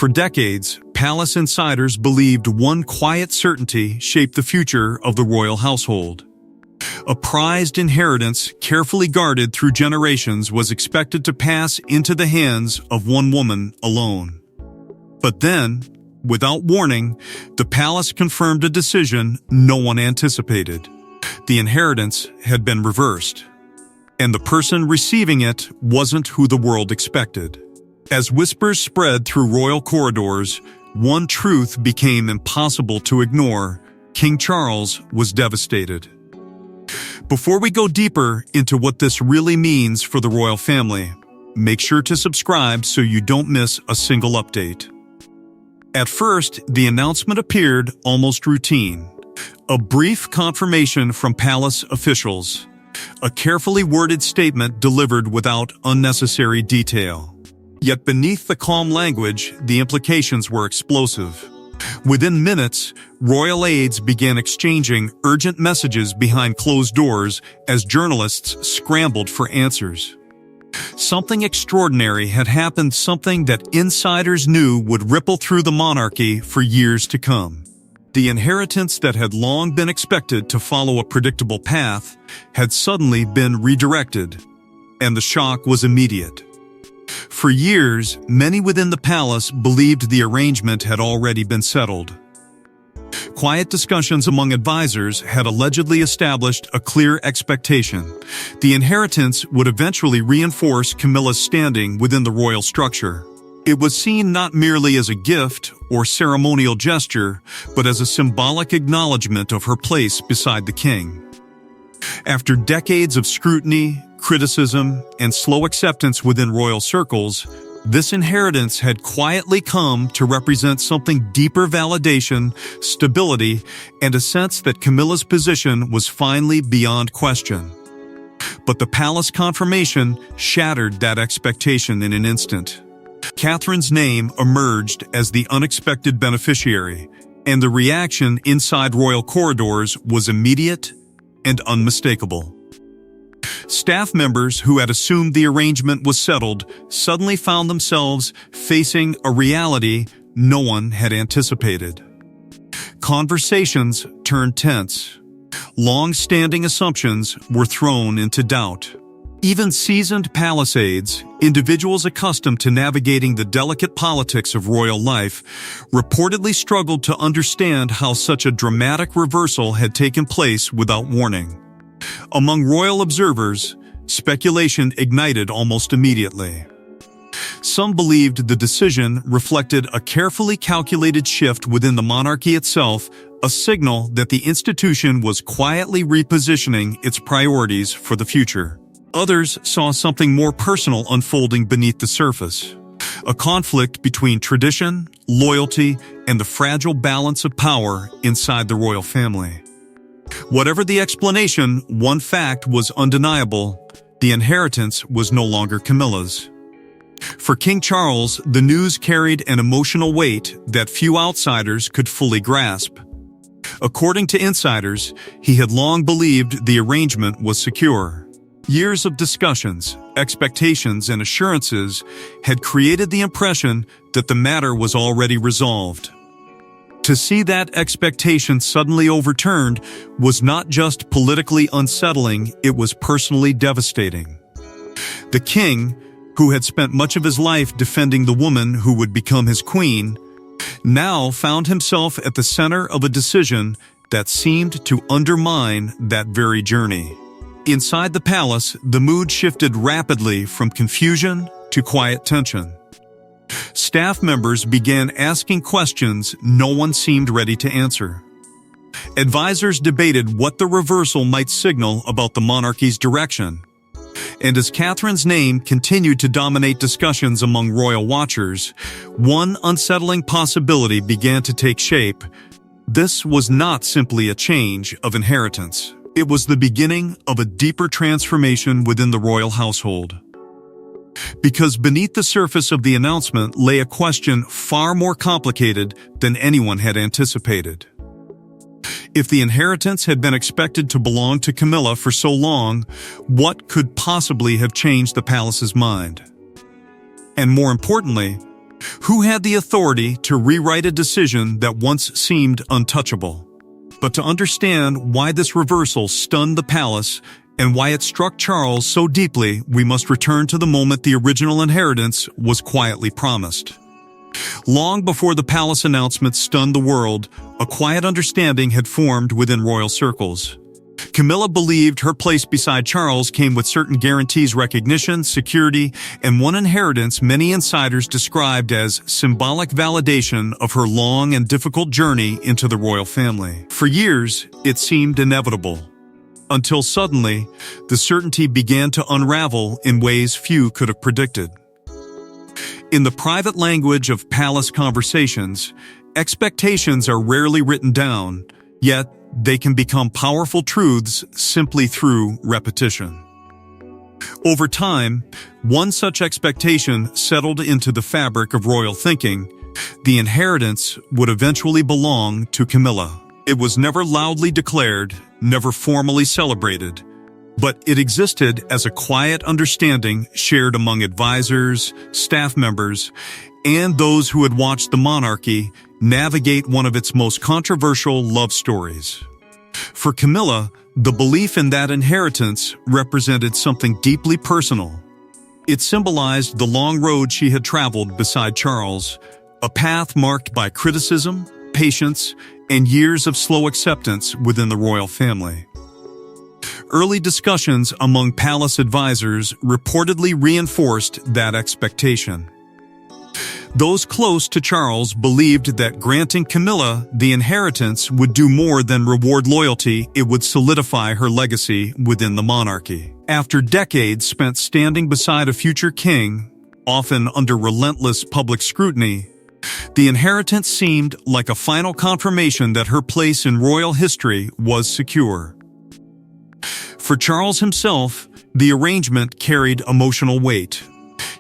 For decades, palace insiders believed one quiet certainty shaped the future of the royal household. A prized inheritance carefully guarded through generations was expected to pass into the hands of one woman alone. But then, without warning, the palace confirmed a decision no one anticipated. The inheritance had been reversed, and the person receiving it wasn't who the world expected. As whispers spread through royal corridors, one truth became impossible to ignore: King Charles was devastated. Before we go deeper into what this really means for the royal family, make sure to subscribe so you don't miss a single update. At first, the announcement appeared almost routine. A brief confirmation from palace officials. A carefully worded statement delivered without unnecessary detail. Yet beneath the calm language, the implications were explosive. Within minutes, royal aides began exchanging urgent messages behind closed doors as journalists scrambled for answers. Something extraordinary had happened, something that insiders knew would ripple through the monarchy for years to come. The inheritance that had long been expected to follow a predictable path had suddenly been redirected, and the shock was immediate. For years, many within the palace believed the arrangement had already been settled. Quiet discussions among advisors had allegedly established a clear expectation. The inheritance would eventually reinforce Camilla's standing within the royal structure. It was seen not merely as a gift or ceremonial gesture, but as a symbolic acknowledgement of her place beside the king. After decades of scrutiny, criticism, and slow acceptance within royal circles, this inheritance had quietly come to represent something deeper: validation, stability, and a sense that Camilla's position was finally beyond question. But the palace confirmation shattered that expectation in an instant. Catherine's name emerged as the unexpected beneficiary, and the reaction inside royal corridors was immediate and unmistakable. Staff members who had assumed the arrangement was settled suddenly found themselves facing a reality no one had anticipated. Conversations turned tense. Long-standing assumptions were thrown into doubt. Even seasoned palace aides, individuals accustomed to navigating the delicate politics of royal life, reportedly struggled to understand how such a dramatic reversal had taken place without warning. Among royal observers, speculation ignited almost immediately. Some believed the decision reflected a carefully calculated shift within the monarchy itself, a signal that the institution was quietly repositioning its priorities for the future. Others saw something more personal unfolding beneath the surface, a conflict between tradition, loyalty, and the fragile balance of power inside the royal family. Whatever the explanation, one fact was undeniable: the inheritance was no longer Camilla's. For King Charles, the news carried an emotional weight that few outsiders could fully grasp. According to insiders, he had long believed the arrangement was secure. Years of discussions, expectations, and assurances had created the impression that the matter was already resolved. To see that expectation suddenly overturned was not just politically unsettling, it was personally devastating. The king, who had spent much of his life defending the woman who would become his queen, now found himself at the center of a decision that seemed to undermine that very journey. Inside the palace, the mood shifted rapidly from confusion to quiet tension. Staff members began asking questions no one seemed ready to answer. Advisors debated what the reversal might signal about the monarchy's direction. And as Catherine's name continued to dominate discussions among royal watchers, one unsettling possibility began to take shape. This was not simply a change of inheritance. It was the beginning of a deeper transformation within the royal household. Because beneath the surface of the announcement lay a question far more complicated than anyone had anticipated. If the inheritance had been expected to belong to Camilla for so long, what could possibly have changed the palace's mind? And more importantly, Who had the authority to rewrite a decision that once seemed untouchable? But to understand why this reversal stunned the palace and why it struck Charles so deeply, we must return to the moment the original inheritance was quietly promised. Long before the palace announcement stunned the world, a quiet understanding had formed within royal circles. Camilla believed her place beside Charles came with certain guarantees, recognition, security, and one inheritance many insiders described as symbolic validation of her long and difficult journey into the royal family. For years, it seemed inevitable, until suddenly, the certainty began to unravel in ways few could have predicted. In the private language of palace conversations, expectations are rarely written down, yet they can become powerful truths simply through repetition. Over time, one such expectation settled into the fabric of royal thinking: the inheritance would eventually belong to Camilla. It was never loudly declared, never formally celebrated, but it existed as a quiet understanding shared among advisors, staff members, and those who had watched the monarchy navigate one of its most controversial love stories. For Camilla, the belief in that inheritance represented something deeply personal. It symbolized the long road she had traveled beside Charles, a path marked by criticism, patience, and years of slow acceptance within the royal family. Early discussions among palace advisors reportedly reinforced that expectation. Those close to Charles believed that granting Camilla the inheritance would do more than reward loyalty; it would solidify her legacy within the monarchy. After decades spent standing beside a future king, often under relentless public scrutiny, the inheritance seemed like a final confirmation that her place in royal history was secure. For Charles himself, the arrangement carried emotional weight.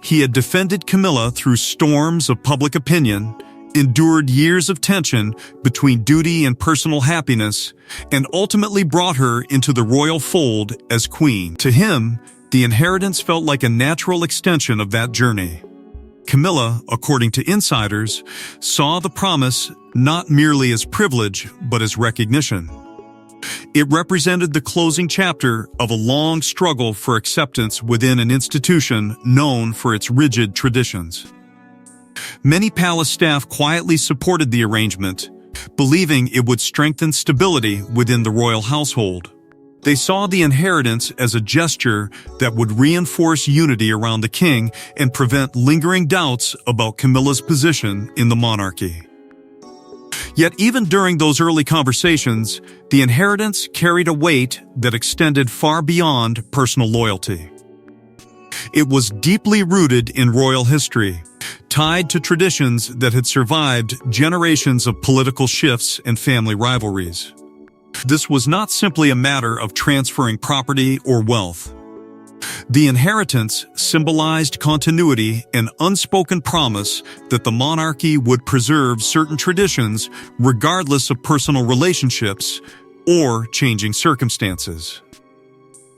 He had defended Camilla through storms of public opinion, endured years of tension between duty and personal happiness, and ultimately brought her into the royal fold as queen. To him, the inheritance felt like a natural extension of that journey. Camilla, according to insiders, saw the promise not merely as privilege, but as recognition. It represented the closing chapter of a long struggle for acceptance within an institution known for its rigid traditions. Many palace staff quietly supported the arrangement, believing it would strengthen stability within the royal household. They saw the inheritance as a gesture that would reinforce unity around the king and prevent lingering doubts about Camilla's position in the monarchy. Yet even during those early conversations, the inheritance carried a weight that extended far beyond personal loyalty. It was deeply rooted in royal history, tied to traditions that had survived generations of political shifts and family rivalries. This was not simply a matter of transferring property or wealth. The inheritance symbolized continuity and unspoken promise that the monarchy would preserve certain traditions regardless of personal relationships or changing circumstances.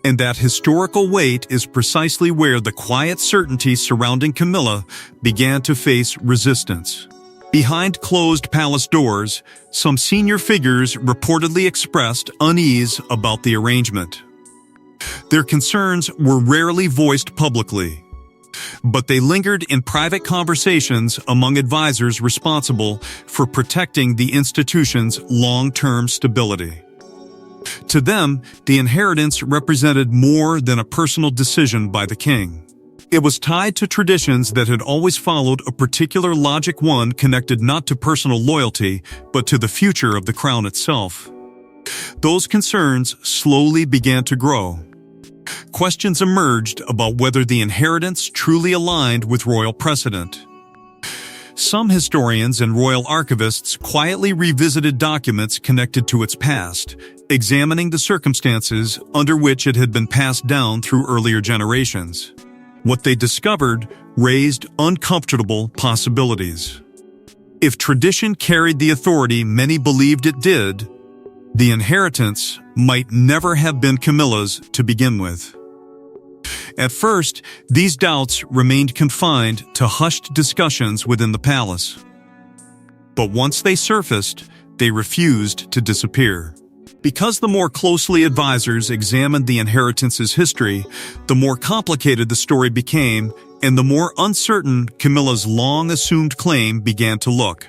And that historical weight is precisely where the quiet certainty surrounding Camilla began to face resistance. Behind closed palace doors, some senior figures reportedly expressed unease about the arrangement. Their concerns were rarely voiced publicly, but they lingered in private conversations among advisors responsible for protecting the institution's long-term stability. To them, the inheritance represented more than a personal decision by the king. It was tied to traditions that had always followed a particular logic, one connected not to personal loyalty, but to the future of the crown itself. Those concerns slowly began to grow. Questions emerged about whether the inheritance truly aligned with royal precedent. Some historians and royal archivists quietly revisited documents connected to its past, examining the circumstances under which it had been passed down through earlier generations. What they discovered raised uncomfortable possibilities. If tradition carried the authority many believed it did, the inheritance might never have been Camilla's to begin with. At first, these doubts remained confined to hushed discussions within the palace. But once they surfaced, they refused to disappear. Because the more closely advisors examined the inheritance's history, the more complicated the story became, and the more uncertain Camilla's long-assumed claim began to look.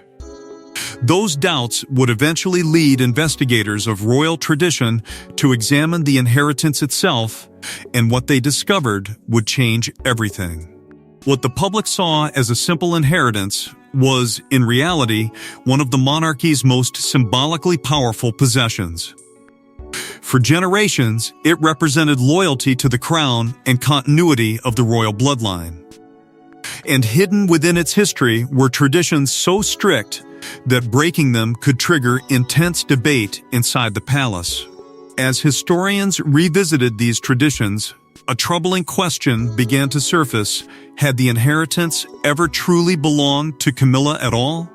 Those doubts would eventually lead investigators of royal tradition to examine the inheritance itself, and what they discovered would change everything. What the public saw as a simple inheritance was, in reality, one of the monarchy's most symbolically powerful possessions. For generations, it represented loyalty to the crown and continuity of the royal bloodline. And hidden within its history were traditions so strict that breaking them could trigger intense debate inside the palace. As historians revisited these traditions, a troubling question began to surface: had the inheritance ever truly belonged to Camilla at all?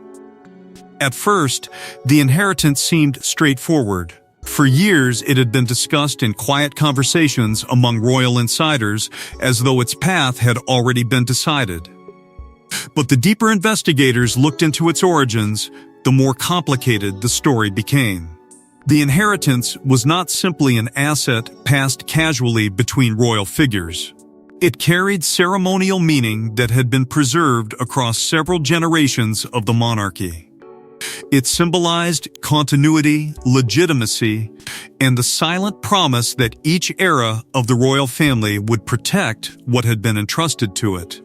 At first, the inheritance seemed straightforward. For years, it had been discussed in quiet conversations among royal insiders, as though its path had already been decided. But the deeper investigators looked into its origins, the more complicated the story became. The inheritance was not simply an asset passed casually between royal figures. It carried ceremonial meaning that had been preserved across several generations of the monarchy. It symbolized continuity, legitimacy, and the silent promise that each era of the royal family would protect what had been entrusted to it.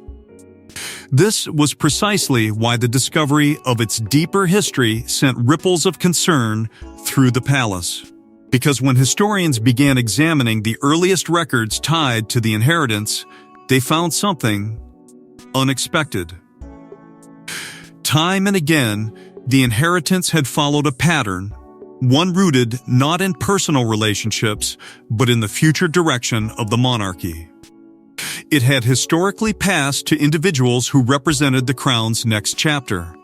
This was precisely why the discovery of its deeper history sent ripples of concern through the palace. Because when historians began examining the earliest records tied to the inheritance, they found something unexpected. Time and again, the inheritance had followed a pattern, one rooted not in personal relationships, but in the future direction of the monarchy. It had historically passed to individuals who represented the crown's next chapter.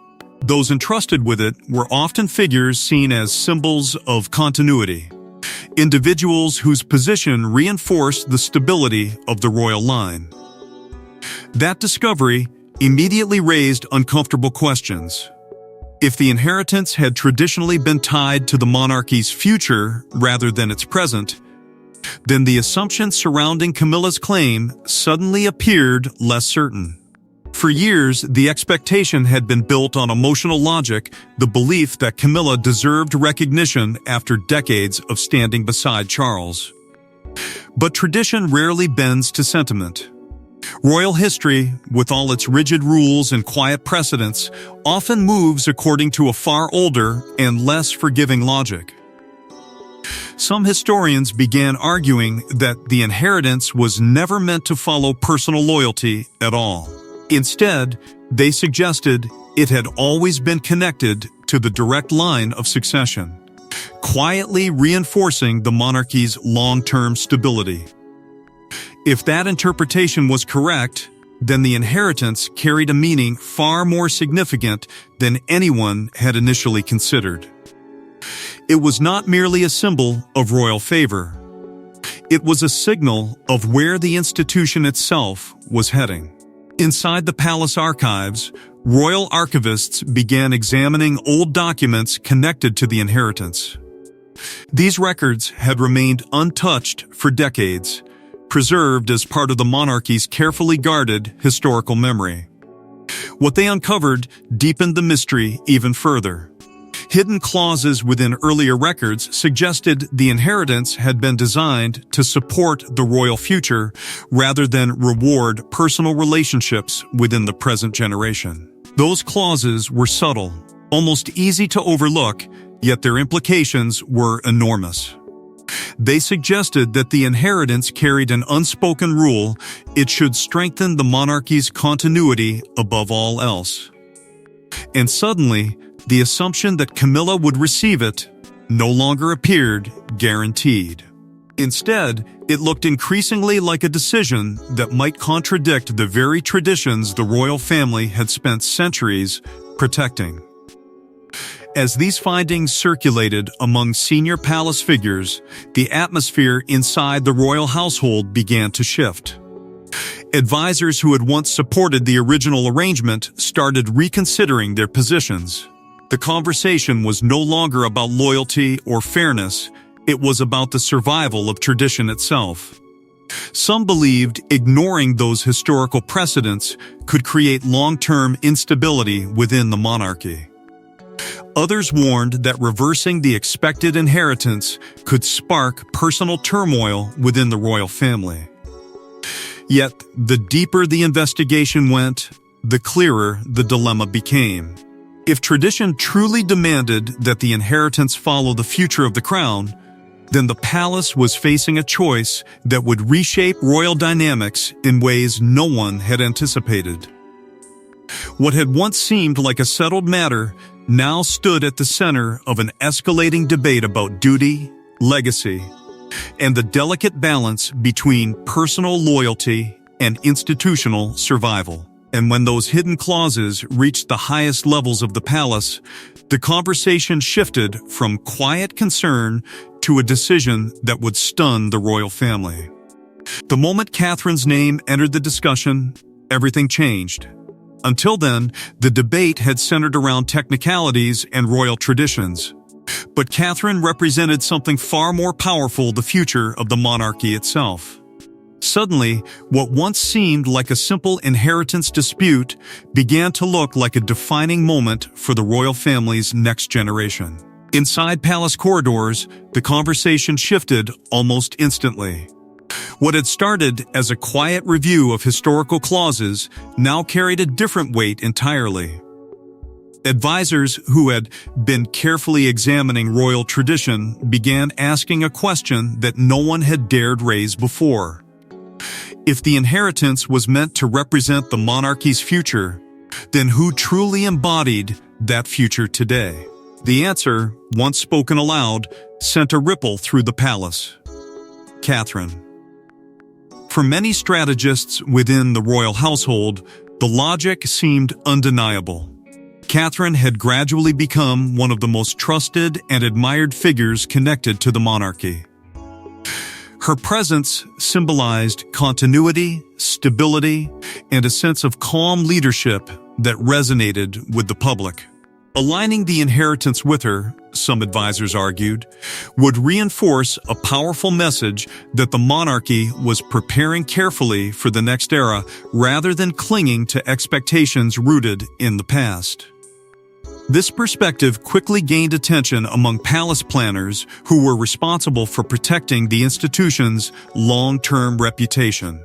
Those entrusted with it were often figures seen as symbols of continuity, individuals whose position reinforced the stability of the royal line. That discovery immediately raised uncomfortable questions. If the inheritance had traditionally been tied to the monarchy's future rather than its present, then the assumptions surrounding Camilla's claim suddenly appeared less certain. For years, the expectation had been built on emotional logic, the belief that Camilla deserved recognition after decades of standing beside Charles. But tradition rarely bends to sentiment. Royal history, with all its rigid rules and quiet precedents, often moves according to a far older and less forgiving logic. Some historians began arguing that the inheritance was never meant to follow personal loyalty at all. Instead, they suggested it had always been connected to the direct line of succession, quietly reinforcing the monarchy's long-term stability. If that interpretation was correct, then the inheritance carried a meaning far more significant than anyone had initially considered. It was not merely a symbol of royal favor. It was a signal of where the institution itself was heading. Inside the palace archives, royal archivists began examining old documents connected to the inheritance. These records had remained untouched for decades, preserved as part of the monarchy's carefully guarded historical memory. What they uncovered deepened the mystery even further. Hidden clauses within earlier records suggested the inheritance had been designed to support the royal future rather than reward personal relationships within the present generation. Those clauses were subtle, almost easy to overlook, yet their implications were enormous. They suggested that the inheritance carried an unspoken rule: it should strengthen the monarchy's continuity above all else. And suddenly, the assumption that Camilla would receive it no longer appeared guaranteed. Instead, it looked increasingly like a decision that might contradict the very traditions the royal family had spent centuries protecting. As these findings circulated among senior palace figures, the atmosphere inside the royal household began to shift. Advisors who had once supported the original arrangement started reconsidering their positions. The conversation was no longer about loyalty or fairness, it was about the survival of tradition itself. Some believed ignoring those historical precedents could create long-term instability within the monarchy. Others warned that reversing the expected inheritance could spark personal turmoil within the royal family. Yet, the deeper the investigation went, the clearer the dilemma became. If tradition truly demanded that the inheritance follow the future of the crown, then the palace was facing a choice that would reshape royal dynamics in ways no one had anticipated. What had once seemed like a settled matter now stood at the center of an escalating debate about duty, legacy, and the delicate balance between personal loyalty and institutional survival. And when those hidden clauses reached the highest levels of the palace, the conversation shifted from quiet concern to a decision that would stun the royal family. The moment Catherine's name entered the discussion, everything changed. Until then, the debate had centered around technicalities and royal traditions. But Catherine represented something far more powerful: the future of the monarchy itself. Suddenly, what once seemed like a simple inheritance dispute began to look like a defining moment for the royal family's next generation. Inside palace corridors, the conversation shifted almost instantly. What had started as a quiet review of historical clauses now carried a different weight entirely. Advisors who had been carefully examining royal tradition began asking a question that no one had dared raise before. If the inheritance was meant to represent the monarchy's future, then who truly embodied that future today? The answer, once spoken aloud, sent a ripple through the palace: Catherine. For many strategists within the royal household, the logic seemed undeniable. Catherine had gradually become one of the most trusted and admired figures connected to the monarchy. Her presence symbolized continuity, stability, and a sense of calm leadership that resonated with the public. Aligning the inheritance with her, some advisors argued, would reinforce a powerful message that the monarchy was preparing carefully for the next era rather than clinging to expectations rooted in the past. This perspective quickly gained attention among palace planners who were responsible for protecting the institution's long-term reputation.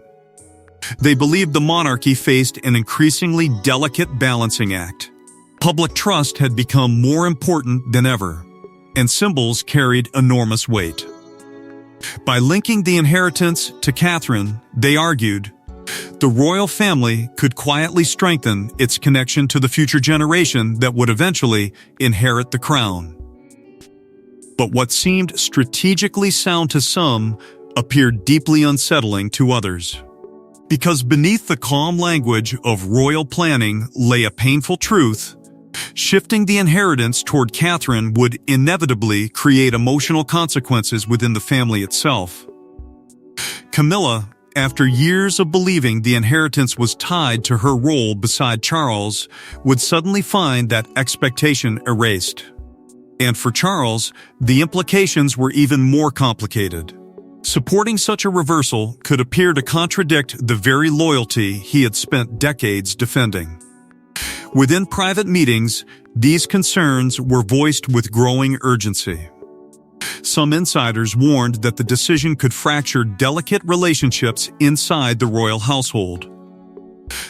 They believed the monarchy faced an increasingly delicate balancing act. Public trust had become more important than ever, and symbols carried enormous weight. By linking the inheritance to Catherine, they argued, the royal family could quietly strengthen its connection to the future generation that would eventually inherit the crown. But what seemed strategically sound to some appeared deeply unsettling to others. Because beneath the calm language of royal planning lay a painful truth: shifting the inheritance toward Catherine would inevitably create emotional consequences within the family itself. Camilla, after years of believing the inheritance was tied to her role beside Charles, would suddenly find that expectation erased. And for Charles, the implications were even more complicated. Supporting such a reversal could appear to contradict the very loyalty he had spent decades defending. Within private meetings, these concerns were voiced with growing urgency. Some insiders warned that the decision could fracture delicate relationships inside the royal household.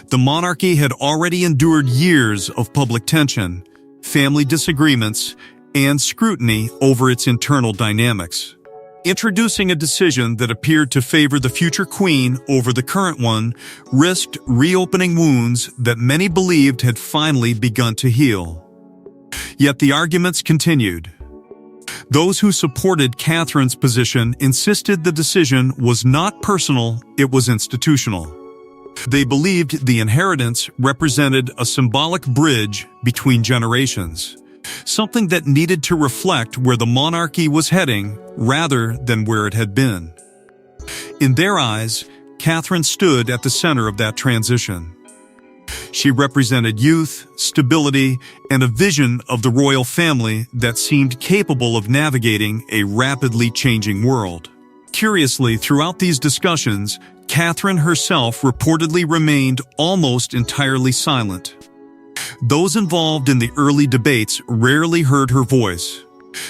The monarchy had already endured years of public tension, family disagreements, and scrutiny over its internal dynamics. Introducing a decision that appeared to favor the future queen over the current one risked reopening wounds that many believed had finally begun to heal. Yet the arguments continued. Those who supported Catherine's position insisted the decision was not personal, it was institutional. They believed the inheritance represented a symbolic bridge between generations, something that needed to reflect where the monarchy was heading rather than where it had been. In their eyes, Catherine stood at the center of that transition. She represented youth, stability, and a vision of the royal family that seemed capable of navigating a rapidly changing world. Curiously, throughout these discussions, Catherine herself reportedly remained almost entirely silent. Those involved in the early debates rarely heard her voice.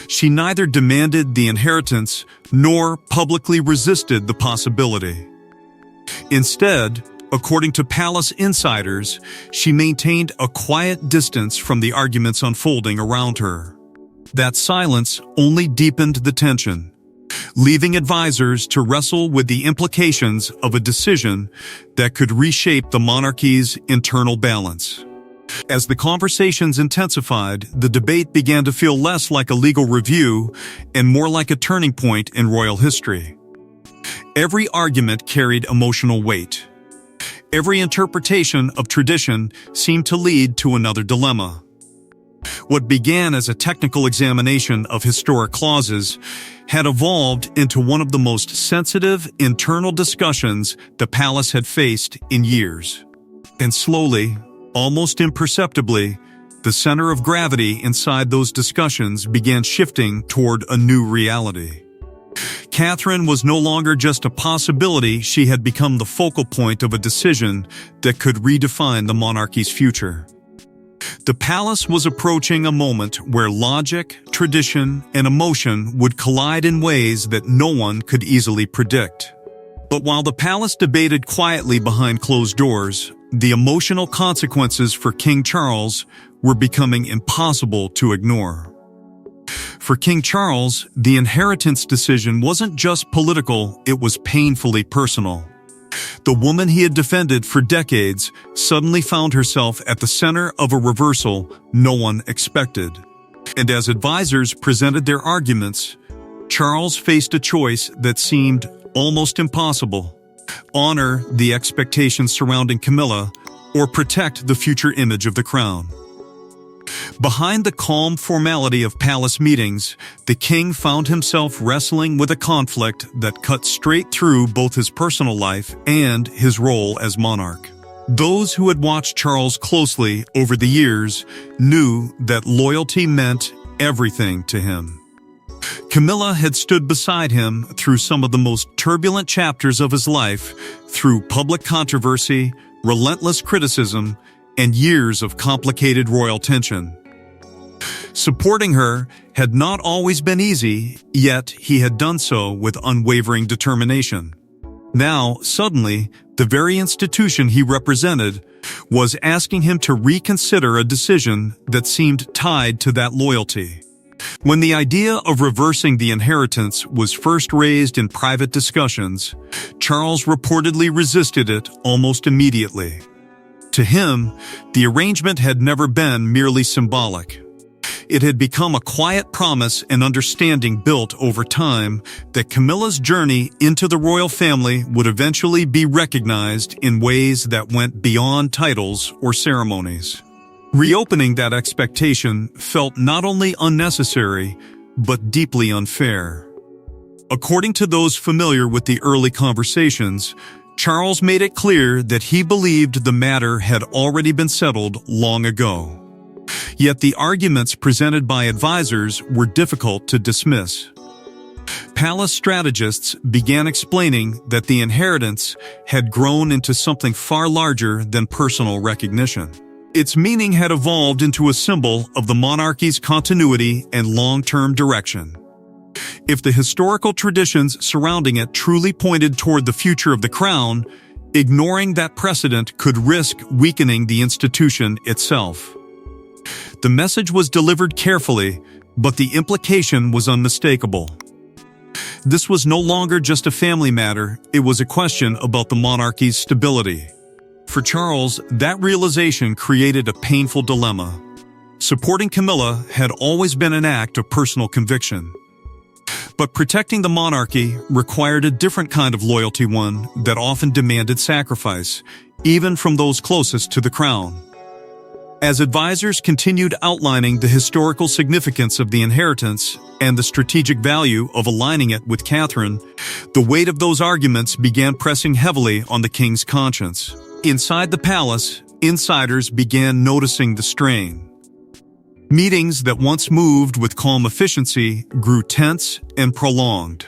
She neither demanded the inheritance nor publicly resisted the possibility. Instead, according to palace insiders, she maintained a quiet distance from the arguments unfolding around her. That silence only deepened the tension, leaving advisors to wrestle with the implications of a decision that could reshape the monarchy's internal balance. As the conversations intensified, the debate began to feel less like a legal review and more like a turning point in royal history. Every argument carried emotional weight. Every interpretation of tradition seemed to lead to another dilemma. What began as a technical examination of historic clauses had evolved into one of the most sensitive internal discussions the palace had faced in years. And slowly, almost imperceptibly, the center of gravity inside those discussions began shifting toward a new reality. Catherine was no longer just a possibility, she had become the focal point of a decision that could redefine the monarchy's future. The palace was approaching a moment where logic, tradition, and emotion would collide in ways that no one could easily predict. But while the palace debated quietly behind closed doors, the emotional consequences for King Charles were becoming impossible to ignore. For King Charles, the inheritance decision wasn't just political, it was painfully personal. The woman he had defended for decades suddenly found herself at the center of a reversal no one expected. And as advisors presented their arguments, Charles faced a choice that seemed almost impossible: honor the expectations surrounding Camilla or protect the future image of the crown. Behind the calm formality of palace meetings, the king found himself wrestling with a conflict that cut straight through both his personal life and his role as monarch. Those who had watched Charles closely over the years knew that loyalty meant everything to him. Camilla had stood beside him through some of the most turbulent chapters of his life, through public controversy, relentless criticism, and years of complicated royal tension. Supporting her had not always been easy, yet he had done so with unwavering determination. Now, suddenly, the very institution he represented was asking him to reconsider a decision that seemed tied to that loyalty. When the idea of reversing the inheritance was first raised in private discussions, Charles reportedly resisted it almost immediately. To him, the arrangement had never been merely symbolic. It had become a quiet promise and understanding built over time that Camilla's journey into the royal family would eventually be recognized in ways that went beyond titles or ceremonies. Reopening that expectation felt not only unnecessary, but deeply unfair. According to those familiar with the early conversations, Charles made it clear that he believed the matter had already been settled long ago. Yet the arguments presented by advisors were difficult to dismiss. Palace strategists began explaining that the inheritance had grown into something far larger than personal recognition. Its meaning had evolved into a symbol of the monarchy's continuity and long-term direction. If the historical traditions surrounding it truly pointed toward the future of the crown, ignoring that precedent could risk weakening the institution itself. The message was delivered carefully, but the implication was unmistakable. This was no longer just a family matter, it was a question about the monarchy's stability. For Charles, that realization created a painful dilemma. Supporting Camilla had always been an act of personal conviction. But protecting the monarchy required a different kind of loyalty, one that often demanded sacrifice, even from those closest to the crown. As advisors continued outlining the historical significance of the inheritance and the strategic value of aligning it with Catherine, the weight of those arguments began pressing heavily on the king's conscience. Inside the palace, insiders began noticing the strain. Meetings that once moved with calm efficiency grew tense and prolonged.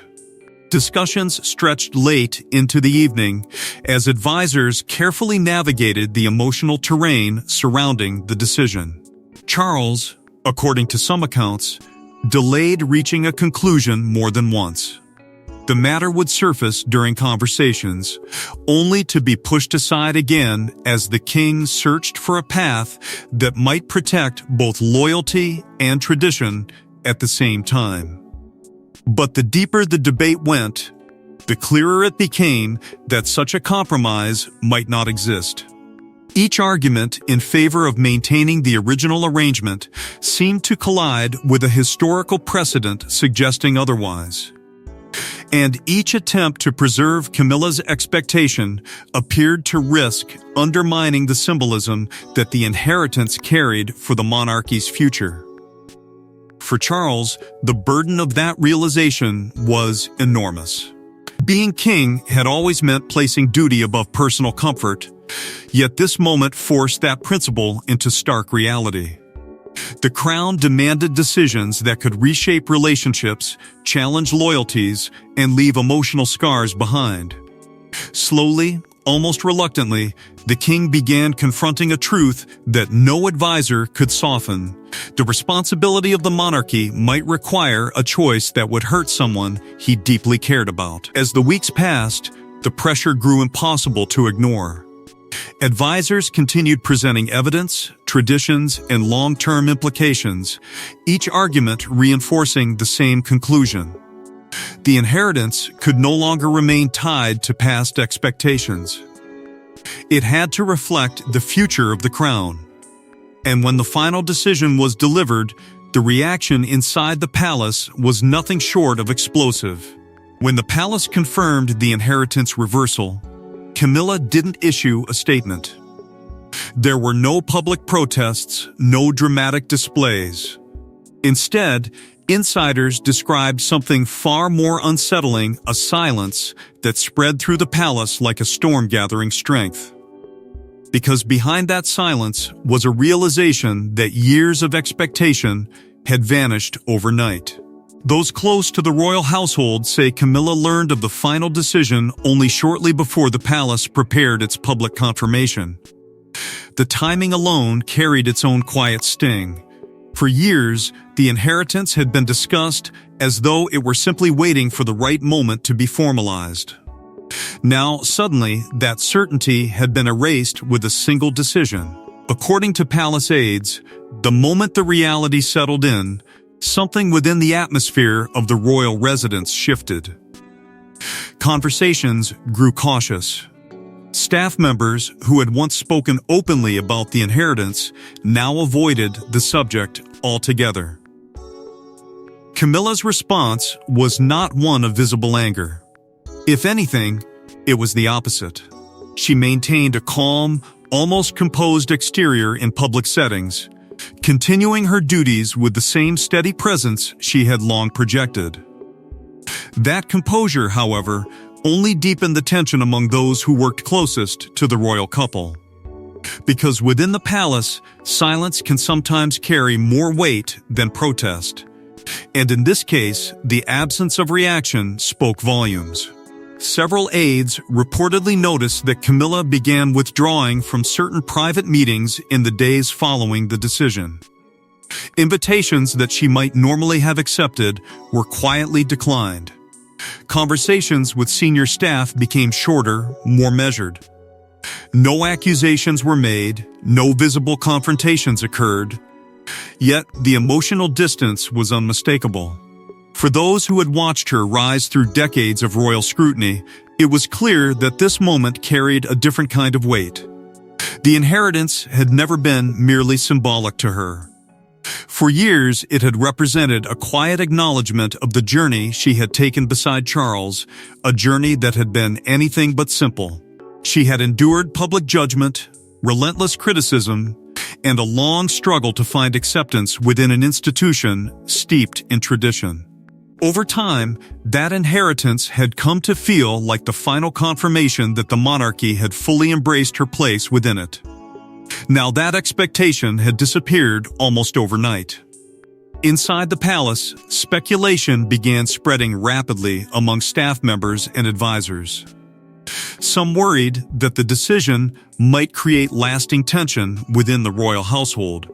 Discussions stretched late into the evening as advisors carefully navigated the emotional terrain surrounding the decision. Charles, according to some accounts, delayed reaching a conclusion more than once. The matter would surface during conversations, only to be pushed aside again as the king searched for a path that might protect both loyalty and tradition at the same time. But the deeper the debate went, the clearer it became that such a compromise might not exist. Each argument in favor of maintaining the original arrangement seemed to collide with a historical precedent suggesting otherwise. And each attempt to preserve Camilla's expectation appeared to risk undermining the symbolism that the inheritance carried for the monarchy's future. For Charles, the burden of that realization was enormous. Being king had always meant placing duty above personal comfort, yet this moment forced that principle into stark reality. The crown demanded decisions that could reshape relationships, challenge loyalties, and leave emotional scars behind. Slowly, almost reluctantly, the king began confronting a truth that no advisor could soften. The responsibility of the monarchy might require a choice that would hurt someone he deeply cared about. As the weeks passed, the pressure grew impossible to ignore. Advisors continued presenting evidence, traditions, and long-term implications, each argument reinforcing the same conclusion. The inheritance could no longer remain tied to past expectations. It had to reflect the future of the crown. And when the final decision was delivered, the reaction inside the palace was nothing short of explosive. When the palace confirmed the inheritance reversal, Camilla didn't issue a statement. There were no public protests, no dramatic displays. Instead, insiders described something far more unsettling, a silence that spread through the palace like a storm gathering strength. Because behind that silence was a realization that years of expectation had vanished overnight. Those close to the royal household say Camilla learned of the final decision only shortly before the palace prepared its public confirmation. The timing alone carried its own quiet sting. For years, the inheritance had been discussed as though it were simply waiting for the right moment to be formalized. Now, suddenly, that certainty had been erased with a single decision. According to palace aides, the moment the reality settled in, something within the atmosphere of the royal residence shifted. Conversations grew cautious. Staff members who had once spoken openly about the inheritance now avoided the subject altogether. Camilla's response was not one of visible anger. If anything, it was the opposite. She maintained a calm, almost composed exterior in public settings, continuing her duties with the same steady presence she had long projected. That composure, however, only deepened the tension among those who worked closest to the royal couple. Because within the palace, silence can sometimes carry more weight than protest. And in this case, the absence of reaction spoke volumes. Several aides reportedly noticed that Camilla began withdrawing from certain private meetings in the days following the decision. Invitations that she might normally have accepted were quietly declined. Conversations with senior staff became shorter, more measured. No accusations were made, no visible confrontations occurred. Yet the emotional distance was unmistakable. For those who had watched her rise through decades of royal scrutiny, it was clear that this moment carried a different kind of weight. The inheritance had never been merely symbolic to her. For years, it had represented a quiet acknowledgement of the journey she had taken beside Charles, a journey that had been anything but simple. She had endured public judgment, relentless criticism, and a long struggle to find acceptance within an institution steeped in tradition. Over time, that inheritance had come to feel like the final confirmation that the monarchy had fully embraced her place within it. Now that expectation had disappeared almost overnight. Inside the palace, speculation began spreading rapidly among staff members and advisors. Some worried that the decision might create lasting tension within the royal household.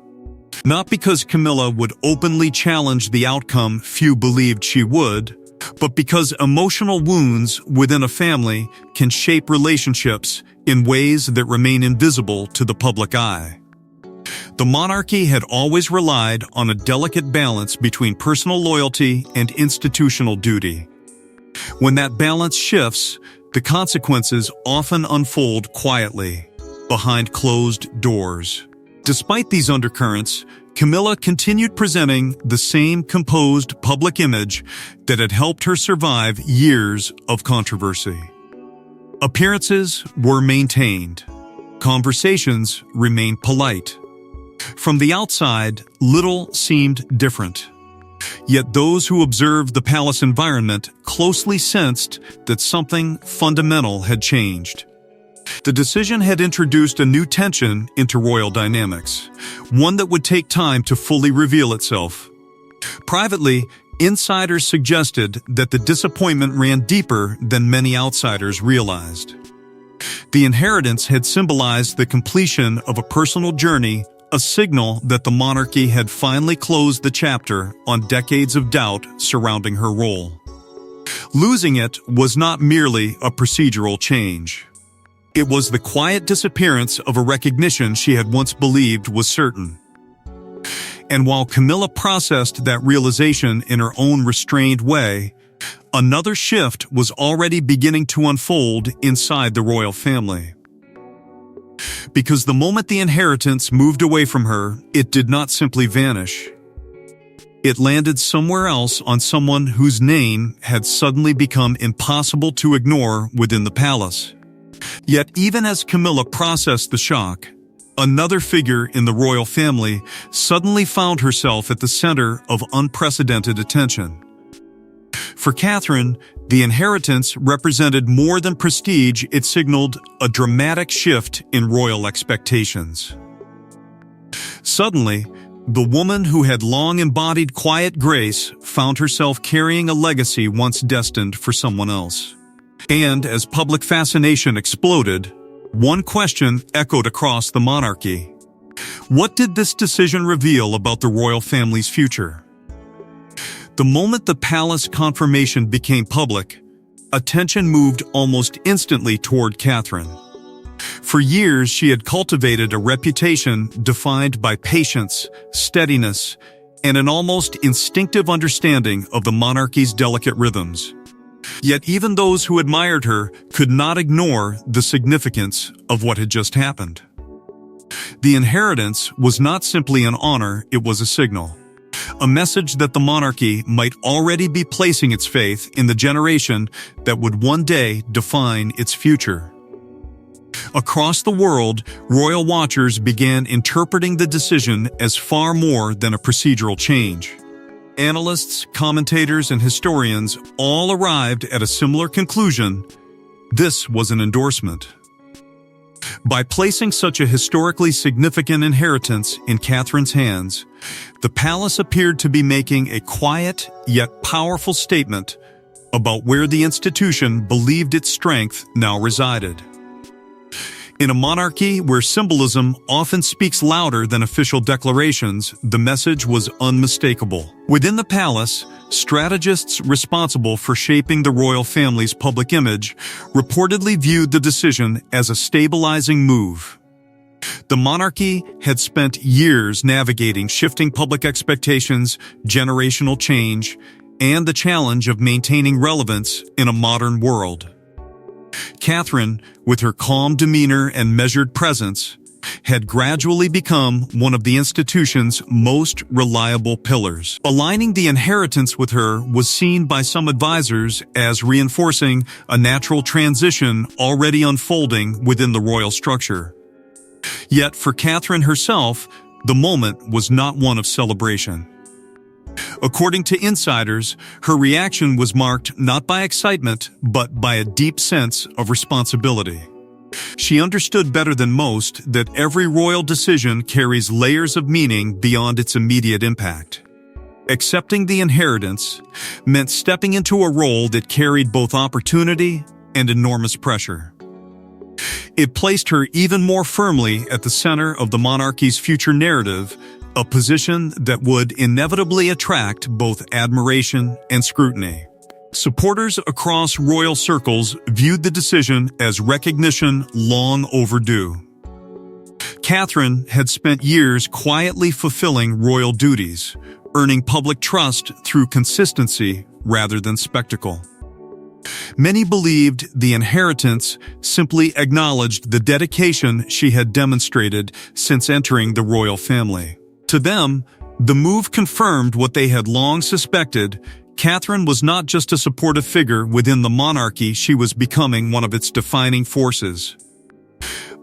Not because Camilla would openly challenge the outcome few believed she would, but because emotional wounds within a family can shape relationships in ways that remain invisible to the public eye. The monarchy had always relied on a delicate balance between personal loyalty and institutional duty. When that balance shifts, the consequences often unfold quietly, behind closed doors. Despite these undercurrents, Camilla continued presenting the same composed public image that had helped her survive years of controversy. Appearances were maintained. Conversations remained polite. From the outside, little seemed different. Yet those who observed the palace environment closely sensed that something fundamental had changed. The decision had introduced a new tension into royal dynamics, one that would take time to fully reveal itself. Privately, insiders suggested that the disappointment ran deeper than many outsiders realized. The inheritance had symbolized the completion of a personal journey, a signal that the monarchy had finally closed the chapter on decades of doubt surrounding her role. Losing it was not merely a procedural change. It was the quiet disappearance of a recognition she had once believed was certain. And while Camilla processed that realization in her own restrained way, another shift was already beginning to unfold inside the royal family. Because the moment the inheritance moved away from her, it did not simply vanish. It landed somewhere else on someone whose name had suddenly become impossible to ignore within the palace. Yet even as Camilla processed the shock, another figure in the royal family suddenly found herself at the center of unprecedented attention. For Catherine, the inheritance represented more than prestige, it signaled a dramatic shift in royal expectations. Suddenly, the woman who had long embodied quiet grace found herself carrying a legacy once destined for someone else. And as public fascination exploded, one question echoed across the monarchy. What did this decision reveal about the royal family's future? The moment the palace confirmation became public, attention moved almost instantly toward Catherine. For years, she had cultivated a reputation defined by patience, steadiness, and an almost instinctive understanding of the monarchy's delicate rhythms. Yet even those who admired her could not ignore the significance of what had just happened. The inheritance was not simply an honor, it was a signal. A message that the monarchy might already be placing its faith in the generation that would one day define its future. Across the world, royal watchers began interpreting the decision as far more than a procedural change. Analysts, commentators, and historians all arrived at a similar conclusion: this was an endorsement. By placing such a historically significant inheritance in Catherine's hands, the palace appeared to be making a quiet yet powerful statement about where the institution believed its strength now resided. In a monarchy where symbolism often speaks louder than official declarations, the message was unmistakable. Within the palace, strategists responsible for shaping the royal family's public image reportedly viewed the decision as a stabilizing move. The monarchy had spent years navigating shifting public expectations, generational change, and the challenge of maintaining relevance in a modern world. Catherine, with her calm demeanor and measured presence, had gradually become one of the institution's most reliable pillars. Aligning the inheritance with her was seen by some advisors as reinforcing a natural transition already unfolding within the royal structure. Yet for Catherine herself, the moment was not one of celebration. According to insiders, her reaction was marked not by excitement, but by a deep sense of responsibility. She understood better than most that every royal decision carries layers of meaning beyond its immediate impact. Accepting the inheritance meant stepping into a role that carried both opportunity and enormous pressure. It placed her even more firmly at the center of the monarchy's future narrative, a position that would inevitably attract both admiration and scrutiny. Supporters across royal circles viewed the decision as recognition long overdue. Catherine had spent years quietly fulfilling royal duties, earning public trust through consistency rather than spectacle. Many believed the inheritance simply acknowledged the dedication she had demonstrated since entering the royal family. To them, the move confirmed what they had long suspected. Catherine was not just a supportive figure within the monarchy, she was becoming one of its defining forces.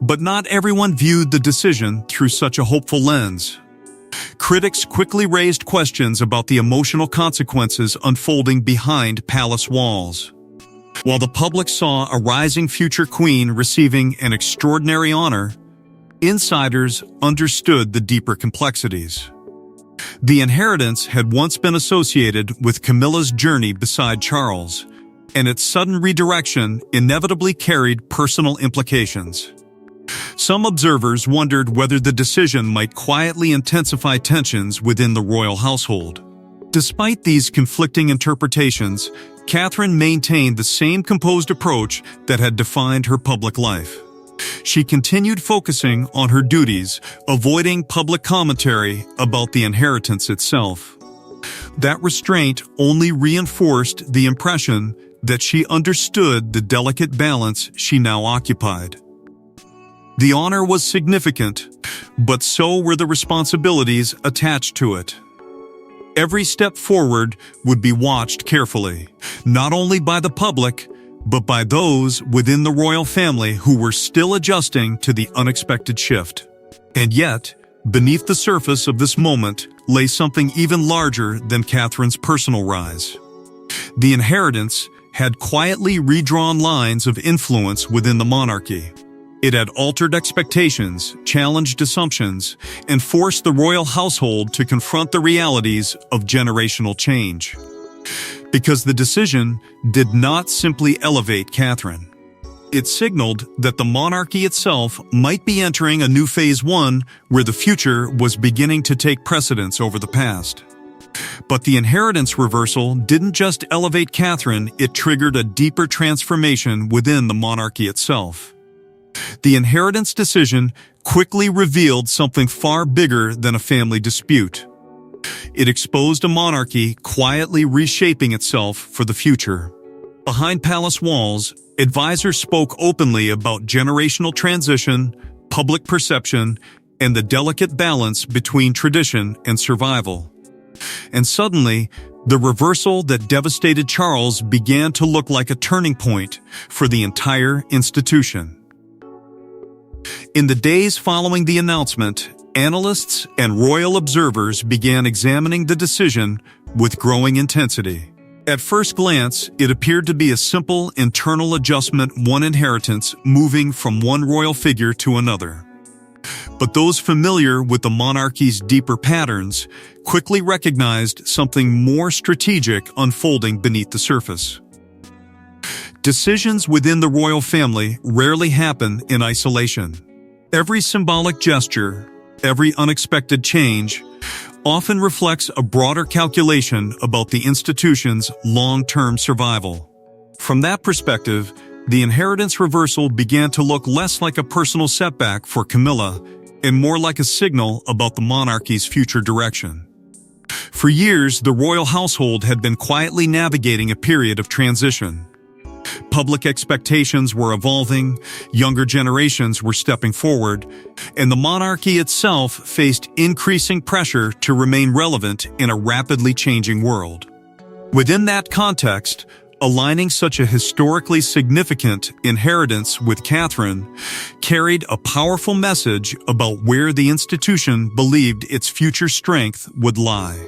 But not everyone viewed the decision through such a hopeful lens. Critics quickly raised questions about the emotional consequences unfolding behind palace walls. While the public saw a rising future queen receiving an extraordinary honor, insiders understood the deeper complexities. The inheritance had once been associated with Camilla's journey beside Charles, and its sudden redirection inevitably carried personal implications. Some observers wondered whether the decision might quietly intensify tensions within the royal household. Despite these conflicting interpretations, Catherine maintained the same composed approach that had defined her public life. She continued focusing on her duties, avoiding public commentary about the inheritance itself. That restraint only reinforced the impression that she understood the delicate balance she now occupied. The honor was significant, but so were the responsibilities attached to it. Every step forward would be watched carefully, not only by the public, but by those within the royal family who were still adjusting to the unexpected shift. And yet, beneath the surface of this moment lay something even larger than Catherine's personal rise. The inheritance had quietly redrawn lines of influence within the monarchy. It had altered expectations, challenged assumptions, and forced the royal household to confront the realities of generational change. Because the decision did not simply elevate Catherine. It signaled that the monarchy itself might be entering a new phase one where the future was beginning to take precedence over the past. But the inheritance reversal didn't just elevate Catherine, it triggered a deeper transformation within the monarchy itself. The inheritance decision quickly revealed something far bigger than a family dispute. It exposed a monarchy quietly reshaping itself for the future. Behind palace walls, advisors spoke openly about generational transition, public perception, and the delicate balance between tradition and survival. And suddenly, the reversal that devastated Charles began to look like a turning point for the entire institution. In the days following the announcement, analysts and royal observers began examining the decision with growing intensity. At first glance, it appeared to be a simple internal adjustment, one inheritance moving from one royal figure to another. But those familiar with the monarchy's deeper patterns quickly recognized something more strategic unfolding beneath the surface. Decisions within the royal family rarely happen in isolation. Every symbolic gesture, every unexpected change, often reflects a broader calculation about the institution's long-term survival. From that perspective, the inheritance reversal began to look less like a personal setback for Camilla and more like a signal about the monarchy's future direction. For years, the royal household had been quietly navigating a period of transition. Public expectations were evolving, younger generations were stepping forward, and the monarchy itself faced increasing pressure to remain relevant in a rapidly changing world. Within that context, Aligning such a historically significant inheritance with Catherine carried a powerful message about where the institution believed its future strength would lie.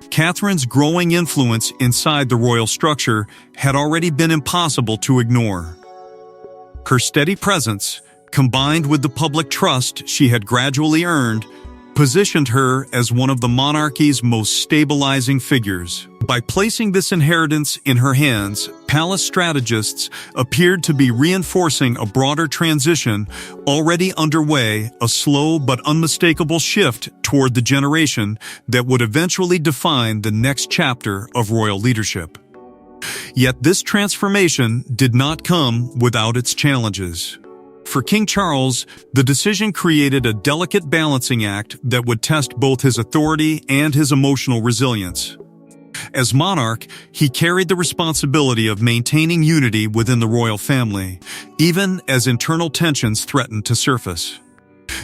Catherine's growing influence inside the royal structure had already been impossible to ignore. Her steady presence, combined with the public trust she had gradually earned, positioned her as one of the monarchy's most stabilizing figures. By placing this inheritance in her hands, palace strategists appeared to be reinforcing a broader transition already underway, a slow but unmistakable shift toward the generation that would eventually define the next chapter of royal leadership. Yet this transformation did not come without its challenges. For King Charles, the decision created a delicate balancing act that would test both his authority and his emotional resilience. As monarch, he carried the responsibility of maintaining unity within the royal family, even as internal tensions threatened to surface.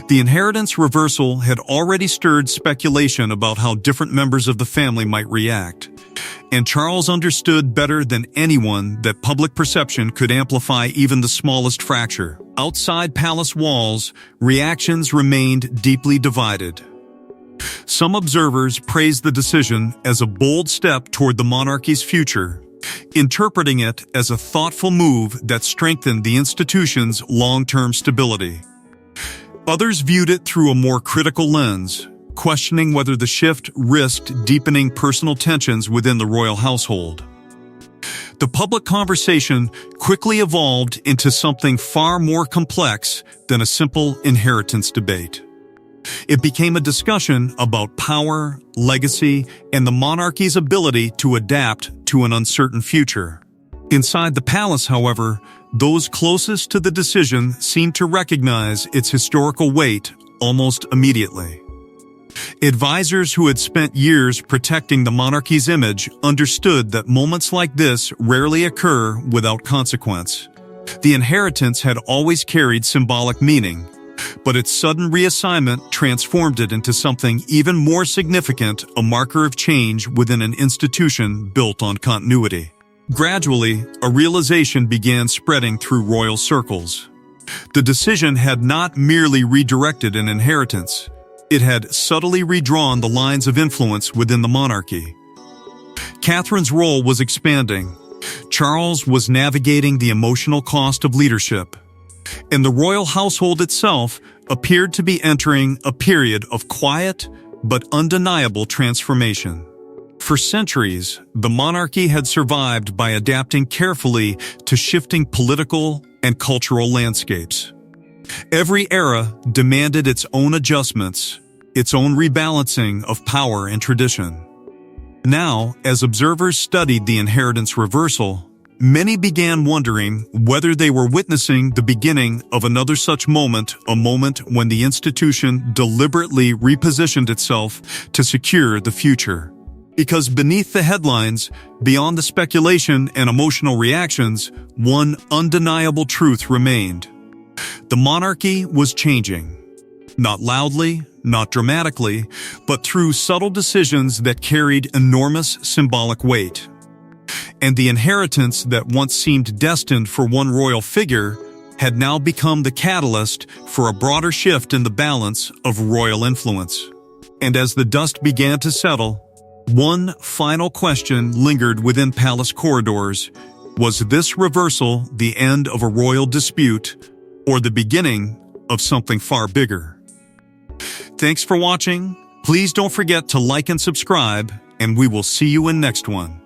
The inheritance reversal had already stirred speculation about how different members of the family might react, and Charles understood better than anyone that public perception could amplify even the smallest fracture. Outside palace walls, reactions remained deeply divided. Some observers praised the decision as a bold step toward the monarchy's future, interpreting it as a thoughtful move that strengthened the institution's long-term stability. Others viewed it through a more critical lens, questioning whether the shift risked deepening personal tensions within the royal household. The public conversation quickly evolved into something far more complex than a simple inheritance debate. It became a discussion about power, legacy, and the monarchy's ability to adapt to an uncertain future. Inside the palace, however, those closest to the decision seemed to recognize its historical weight almost immediately. Advisors who had spent years protecting the monarchy's image understood that moments like this rarely occur without consequence. The inheritance had always carried symbolic meaning, but its sudden reassignment transformed it into something even more significant, a marker of change within an institution built on continuity. Gradually, a realization began spreading through royal circles. The decision had not merely redirected an inheritance. It had subtly redrawn the lines of influence within the monarchy. Catherine's role was expanding. Charles was navigating the emotional cost of leadership, and the royal household itself appeared to be entering a period of quiet but undeniable transformation. For centuries, the monarchy had survived by adapting carefully to shifting political and cultural landscapes. Every era demanded its own adjustments, its own rebalancing of power and tradition. Now, as observers studied the inheritance reversal, many began wondering whether they were witnessing the beginning of another such moment, a moment when the institution deliberately repositioned itself to secure the future. Because beneath the headlines, beyond the speculation and emotional reactions, one undeniable truth remained. The monarchy was changing. Not loudly, not dramatically, but through subtle decisions that carried enormous symbolic weight. And the inheritance that once seemed destined for one royal figure had now become the catalyst for a broader shift in the balance of royal influence. And as the dust began to settle, one final question lingered within palace corridors. Was this reversal the end of a royal dispute, or the beginning of something far bigger? Thanks for watching. Please don't forget to like and subscribe, and we will see you in next one.